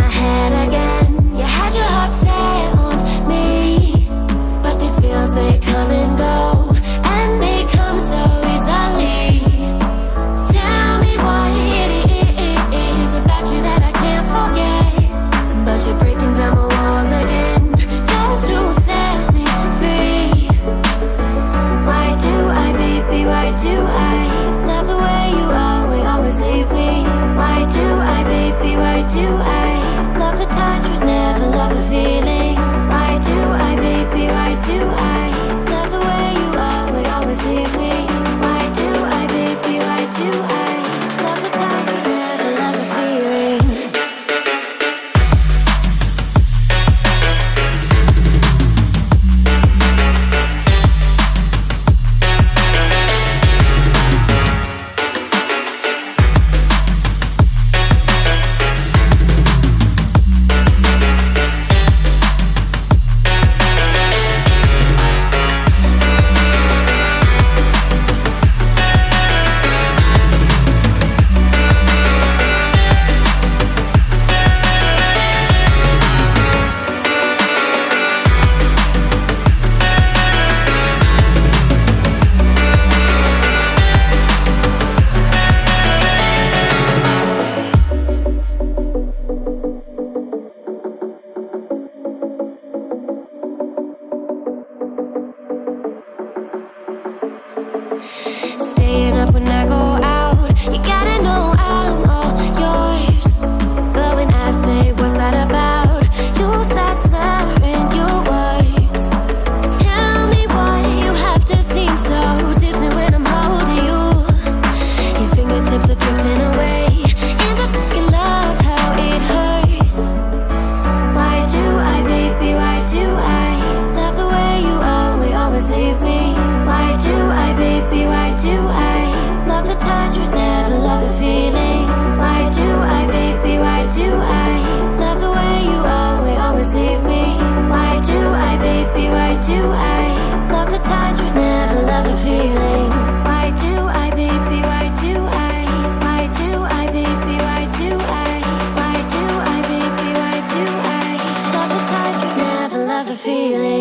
my head again. You had your heart set on me, but these feels, they come and go, and they come so easily. Tell me what it is about you that I can't forget, but you're breaking down my walls again just to set me free. Why do I, baby, why do I love the way you always leave me? Why do I, baby, why do I love the touch but never love the feeling? Why do I, baby, why do I love the way you always leave me? Why do I, baby, why do I love the touch but never love the feeling? Staying up when I go out, you gotta know I'm all yours. But when I say what's that about, you start slurring your words. Tell me why you have to seem so distant when I'm holding you. Your fingertips are drifting away, and I fucking love how it hurts. Why do I, baby, why do I love the way you always leave me? Why do I, baby, why do I love the touch but never love the feeling? Why do I, baby, why do I love the way you always leave me? Why do I, baby, why do I love the touch but never love the feeling? Why do I, baby, why do I? Why do I, baby, why do I? Why do I, baby, why do I love the touch but never love the feeling?